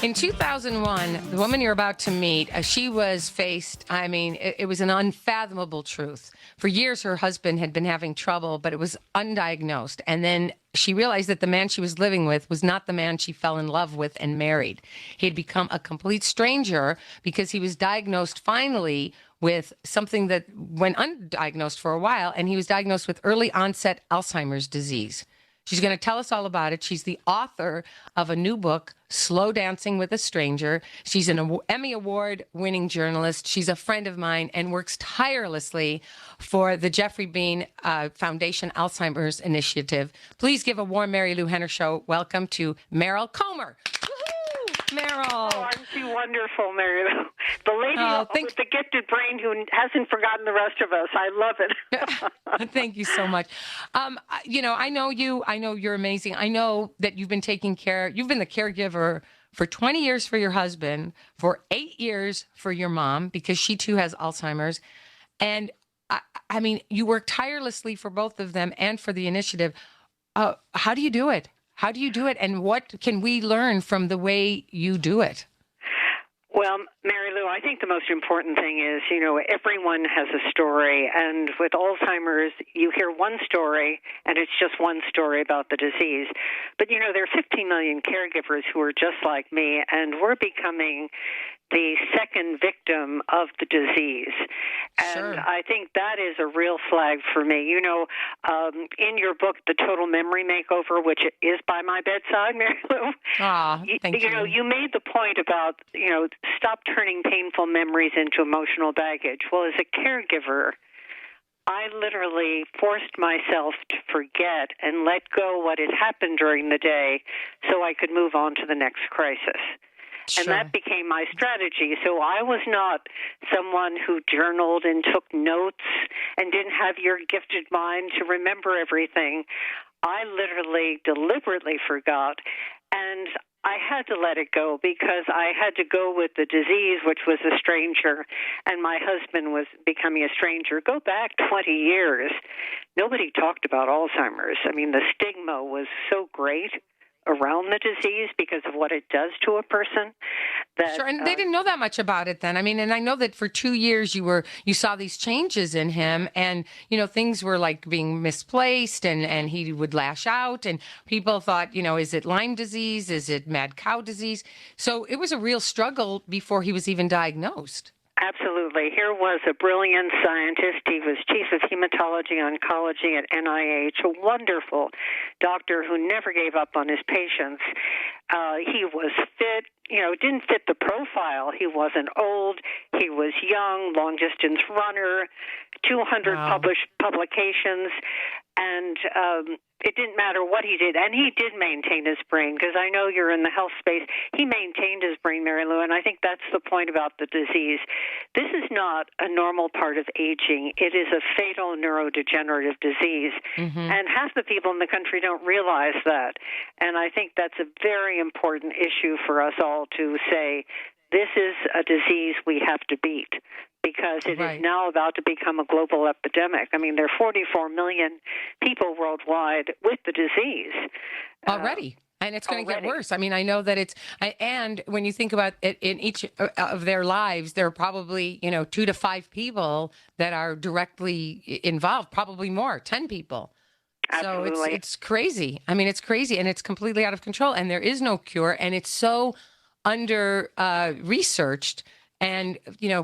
In 2001, the woman you're about to meet, she was faced, it was an unfathomable truth. For years, her husband had been having trouble, but it was undiagnosed. And then she realized that the man she was living with was not the man she fell in love with and married. He had become a complete stranger because he was diagnosed finally with something that went undiagnosed for a while, and he was diagnosed with early onset Alzheimer's disease. She's going to tell us all about it. She's the author of a new book, Slow Dancing with a Stranger. She's an Emmy Award-winning journalist. She's a friend of mine and works tirelessly for the Jeffrey Bean Foundation Alzheimer's Initiative. Please give a warm Marilu Henner show welcome to Meryl Comer. Meryl. Oh, aren't you wonderful, Marilu? The lady with the gifted brain who hasn't forgotten the rest of us. I love it. Thank you so much. I know you. I know you're amazing. I know that you've been you've been the caregiver for 20 years for your husband, for 8 years for your mom, because she too has Alzheimer's. And you work tirelessly for both of them and for the initiative. How do you do it? How do you do it? And what can we learn from the way you do it? Well, Marilu, I think the most important thing is, everyone has a story. And with Alzheimer's, you hear one story, and it's just one story about the disease. But, there are 15 million caregivers who are just like me, and we're becoming the second victim of the disease. And sure. I think that is a real flag for me. In your book, The Total Memory Makeover, which is by my bedside, Marilu, thank you. You made the point about, stop turning painful memories into emotional baggage. Well, as a caregiver, I literally forced myself to forget and let go what had happened during the day so I could move on to the next crisis. Sure. And that became my strategy. So I was not someone who journaled and took notes and didn't have your gifted mind to remember everything. I literally deliberately forgot, and I had to let it go because I had to go with the disease, which was a stranger, and my husband was becoming a stranger. Go back 20 years. Nobody talked about Alzheimer's. The stigma was so great around the disease because of what it does to a person. Sure, and they didn't know that much about it then. And I know that for 2 years you saw these changes in him, and things were like being misplaced, and he would lash out, and people thought, is it Lyme disease? Is it mad cow disease? So it was a real struggle before he was even diagnosed. Absolutely. Here was a brilliant scientist. He was chief of hematology oncology at NIH, a wonderful doctor who never gave up on his patients. He was fit, didn't fit the profile. He wasn't old. He was young, long-distance runner, 200 published publications. And it didn't matter what he did. And he did maintain his brain, because I know you're in the health space. He maintained his brain, Marilu, and I think that's the point about the disease. This is not a normal part of aging. It is a fatal neurodegenerative disease. Mm-hmm. And half the people in the country don't realize that. And I think that's a very important issue for us all to say, this is a disease we have to beat, because it is now about to become a global epidemic. There are 44 million people worldwide with the disease. Already. And it's going to get worse. I know that and when you think about it, in each of their lives, there are probably, 2 to 5 people that are directly involved, probably more, 10 people. Absolutely. So it's crazy. It's crazy, and it's completely out of control, and there is no cure, and it's so under researched. And,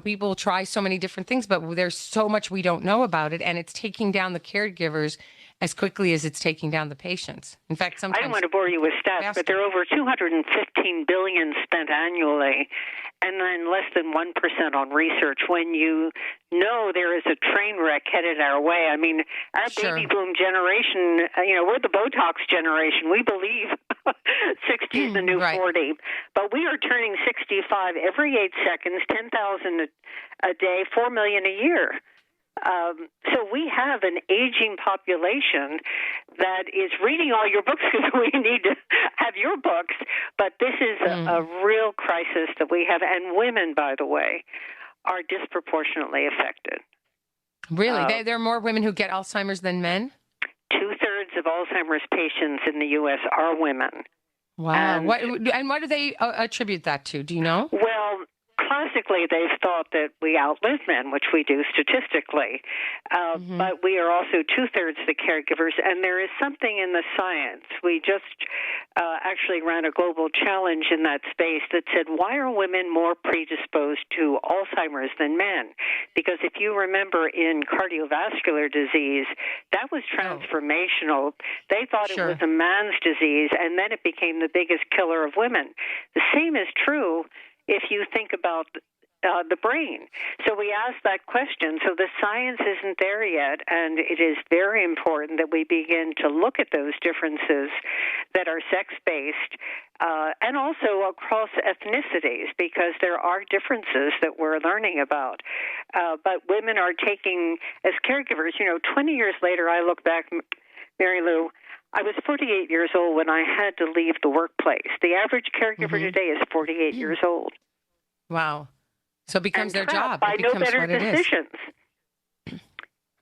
people try so many different things, but there's so much we don't know about it. And it's taking down the caregivers as quickly as it's taking down the patients. In fact, sometimes... I don't want to bore you with stats, but there are over $215 billion spent annually, and then less than 1% on research, when you know there is a train wreck headed our way. Our baby boom generation, we're the Botox generation. We believe 60 is the new 40. But we are turning 65 every 8 seconds, 10,000 a day, 4 million a year. So we have an aging population that is reading all your books, because we need to have your books. But this is a real crisis that we have. And women, by the way, are disproportionately affected. Really? There are more women who get Alzheimer's than men? 2/3 of Alzheimer's patients in the U.S. are women. Wow. And What do they attribute that to? Do you know? well, classically, they've thought that we outlive men, which we do statistically, Mm-hmm. but we are also two-thirds the caregivers, and there is something in the science. We just actually ran a global challenge in that space that said, why are women more predisposed to Alzheimer's than men? Because if you remember in cardiovascular disease, that was transformational. They thought it was Sure. a man's disease, and then it became the biggest killer of women. The same is true if you think about the brain. So we asked that question. So the science isn't there yet, and it is very important that we begin to look at those differences that are sex-based and also across ethnicities, because there are differences that we're learning about. But women are taking, as caregivers, 20 years later, I look back, Marilu, I was 48 years old when I had to leave the workplace. The average caregiver today is 48 years old. Wow. So it becomes their job. By It no becomes better what it is. decisions.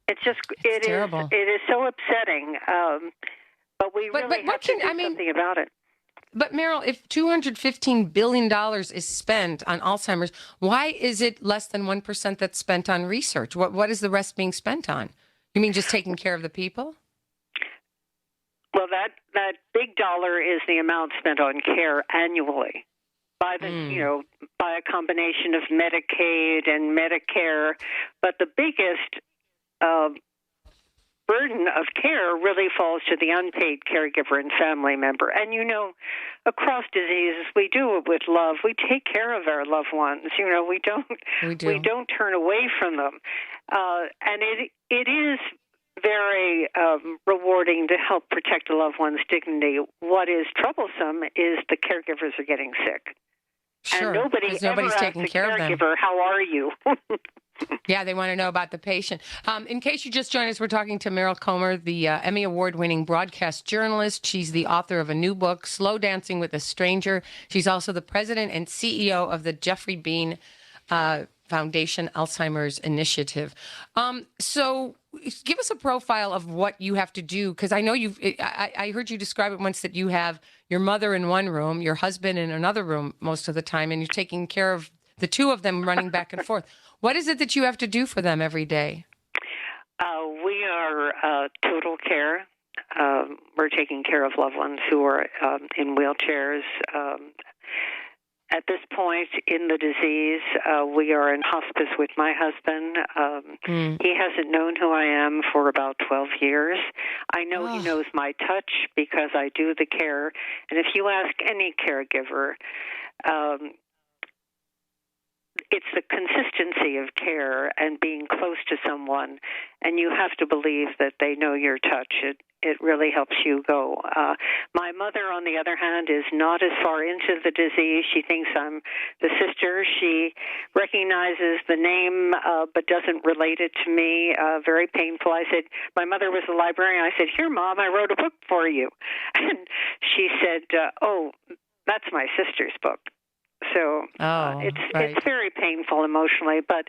It's just It's terrible. it is so upsetting. But we really have to do something about it. But Meryl, if $215 billion is spent on Alzheimer's, why is it less than 1% that's spent on research? What is the rest being spent on? You mean just taking care of the people? Well, that big dollar is the amount spent on care annually by the by a combination of Medicaid and Medicare. But the biggest burden of care really falls to the unpaid caregiver and family member. And across diseases, we do it with love. We take care of our loved ones. We don't turn away from them. And it is very rewarding to help protect a loved one's dignity. What is troublesome is the caregivers are getting sick. Sure, and nobody's taking care of them. How are you? Yeah, they want to know about the patient. In case you just joined us, we're talking to Meryl Comer, the Emmy Award-winning broadcast journalist. She's the author of a new book, Slow Dancing with a Stranger. She's also the president and CEO of the Jeffrey Bean Foundation Alzheimer's Initiative. So give us a profile of what you have to do, because I know I heard you describe it once that you have your mother in one room, your husband in another room most of the time, and you're taking care of the two of them running back and forth. What is it that you have to do for them every day? We are total care. We're taking care of loved ones who are in wheelchairs. At this point in the disease, we are in hospice with my husband. He hasn't known who I am for about 12 years. I know he knows my touch because I do the care. And if you ask any caregiver, it's the consistency of care and being close to someone, and you have to believe that they know your touch. It really helps you go. My mother, on the other hand, is not as far into the disease. She thinks I'm the sister. She recognizes the name but doesn't relate it to me. Very painful. I said, my mother was a librarian. I said, here, Mom, I wrote a book for you. And she said, oh, that's my sister's book. So it's very painful emotionally, but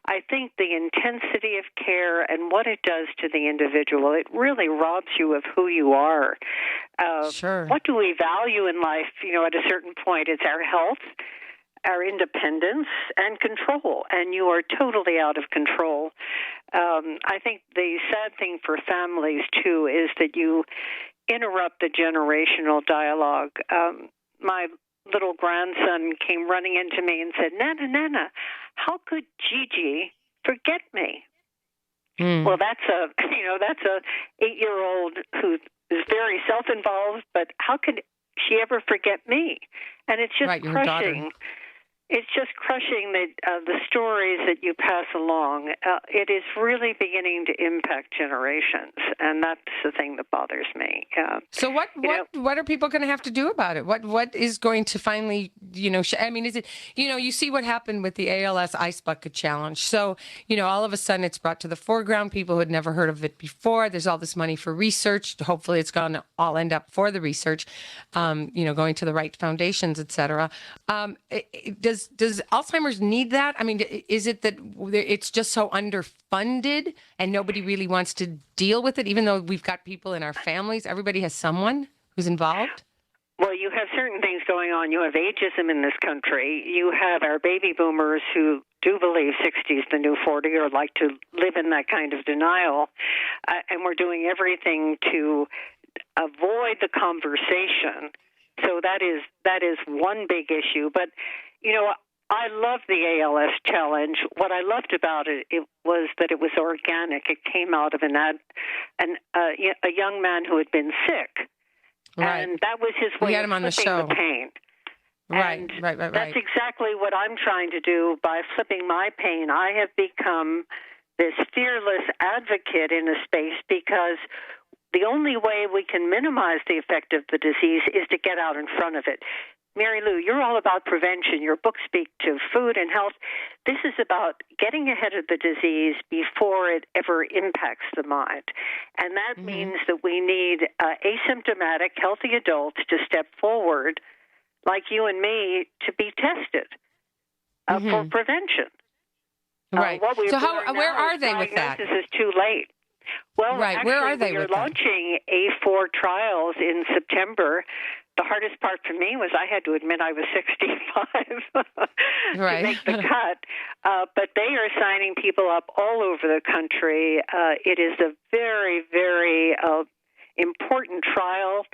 I think the intensity of care and what it does to the individual, it really robs you of who you are. Sure. What do we value in life? At a certain point, it's our health, our independence, and control, and you are totally out of control. I think the sad thing for families, too, is that you interrupt the generational dialogue. My little grandson came running into me and said, Nana, how could Gigi forget me? Well, that's a 8-year-old who is very self-involved, but how could she ever forget me? And it's just crushing. It's just crushing the stories that you pass along. It is really beginning to impact generations, and that's the thing that bothers me. So what are people going to have to do about it? What is going to finally, I mean, is it, you see what happened with the ALS Ice Bucket Challenge. So, all of a sudden it's brought to the foreground. People who had never heard of it before. There's all this money for research. Hopefully it's going to all end up for the research, going to the right foundations, et cetera. Does Alzheimer's need that? I mean, is it that it's just so underfunded and nobody really wants to deal with it, even though we've got people in our families? Everybody has someone who's involved? Well, you have certain things going on. You have ageism in this country. You have our baby boomers who do believe 60 is the new 40 or like to live in that kind of denial. And we're doing everything to avoid the conversation. So that is one big issue. But, I love the ALS challenge. What I loved about it was that it was organic. It came out of a young man who had been sick. Right. And that was his way of flipping the pain. Right. That's exactly what I'm trying to do by flipping my pain. I have become this fearless advocate in a space because the only way we can minimize the effect of the disease is to get out in front of it. Marilu, you're all about prevention. Your books speak to food and health. This is about getting ahead of the disease before it ever impacts the mind. And that means that we need asymptomatic, healthy adults to step forward, like you and me, to be tested for prevention. Right. So where are they with that? Diagnosis is too late. Well, right. Where are they we are with that? launching A4 trials in September. The hardest part for me was I had to admit I was 65 to make the cut. But they are signing people up all over the country. It is a very, very important trial.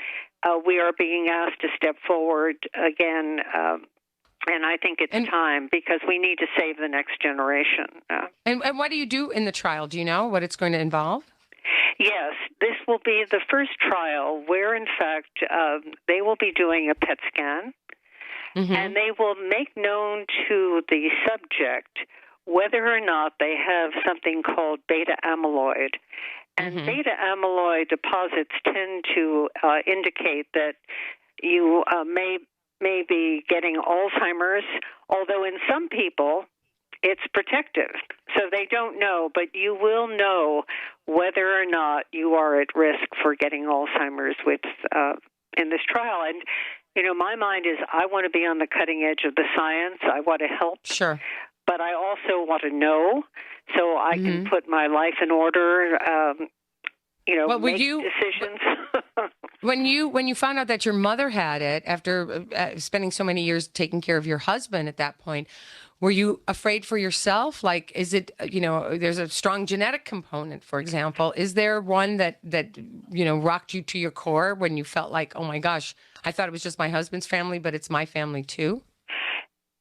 We are being asked to step forward again, and I think it's time because we need to save the next generation. And what do you do in the trial? Do you know what it's going to involve? Yes, this will be the first trial where, in fact, they will be doing a PET scan, and they will make known to the subject whether or not they have something called beta amyloid. And beta amyloid deposits tend to indicate that you may be getting Alzheimer's, although in some people it's protective. So they don't know, but you will know whether or not you are at risk for getting Alzheimer's in this trial. And, my mind is I want to be on the cutting edge of the science. I want to help. Sure. But I also want to know so I can put my life in order, make decisions. When you found out that your mother had it after spending so many years taking care of your husband at that point, were you afraid for yourself? Like, is it, there's a strong genetic component, for example. Is there one that rocked you to your core when you felt like, oh my gosh, I thought it was just my husband's family, but it's my family too?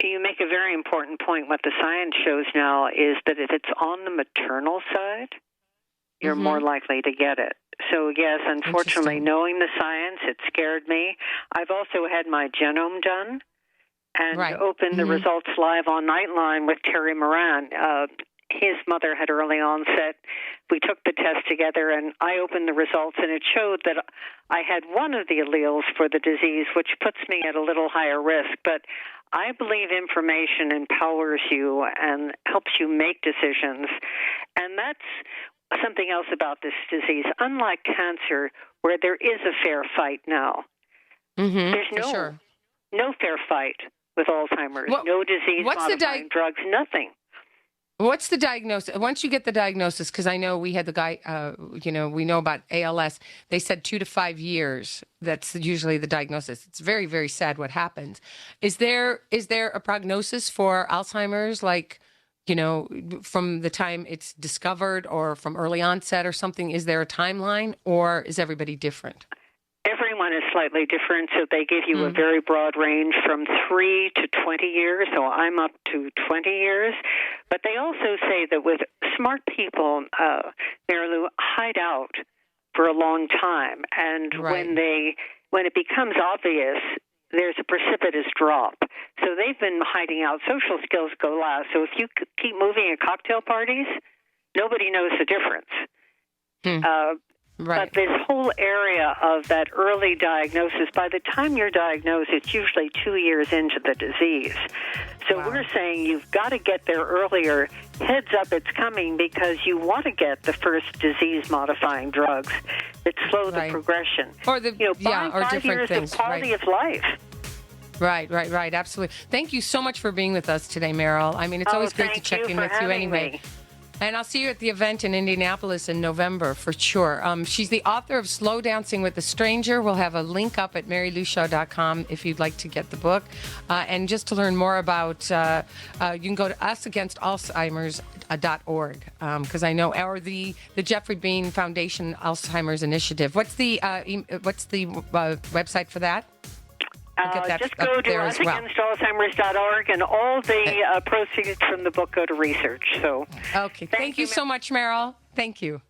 You make a very important point. What the science shows now is that if it's on the maternal side, you're more likely to get it. So, yes, unfortunately, knowing the science, it scared me. I've also had my genome done and opened the results live on Nightline with Terry Moran. His mother had early onset. We took the test together, and I opened the results, and it showed that I had one of the alleles for the disease, which puts me at a little higher risk. But I believe information empowers you and helps you make decisions, and that's something else about this disease. Unlike cancer, where there is a fair fight now, there's no fair fight with Alzheimer's, no disease-modifying drugs, nothing. What's the diagnosis? Once you get the diagnosis, because I know we had the guy, we know about ALS. They said 2 to 5 years. That's usually the diagnosis. It's very, very sad what happens. Is there a prognosis for Alzheimer's, like, from the time it's discovered or from early onset or something? Is there a timeline, or is everybody different? Everyone is slightly different, so they give you a very broad range from 3 to 20 years, so I'm up to 20 years. But they also say that with smart people, Marilu, hide out for a long time, and when it becomes obvious, there's a precipitous drop. So they've been hiding out. Social skills go last. So if you keep moving at cocktail parties, nobody knows the difference. But this whole area of that early diagnosis, by the time you're diagnosed, it's usually 2 years into the disease. So we're saying you've got to get there earlier. Heads up, it's coming, because you want to get the first disease-modifying drugs that slow the progression. Or or 5 different years things. of quality of life. Right. Absolutely. Thank you so much for being with us today, Meryl. I mean, it's always great to check in with you anyway. And I'll see you at the event in Indianapolis in November for sure. She's the author of Slow Dancing with a Stranger. We'll have a link up at marylushaw.com if you'd like to get the book. And just to learn more about, you can go to usagainst.alzheimer's.org because I know, or the Jeffrey Bean Foundation Alzheimer's Initiative. What's the website for that? Just go to usagainst.alzheimer's.org, and all the proceeds from the book go to research. So, okay, thank you so much, Meryl. Thank you.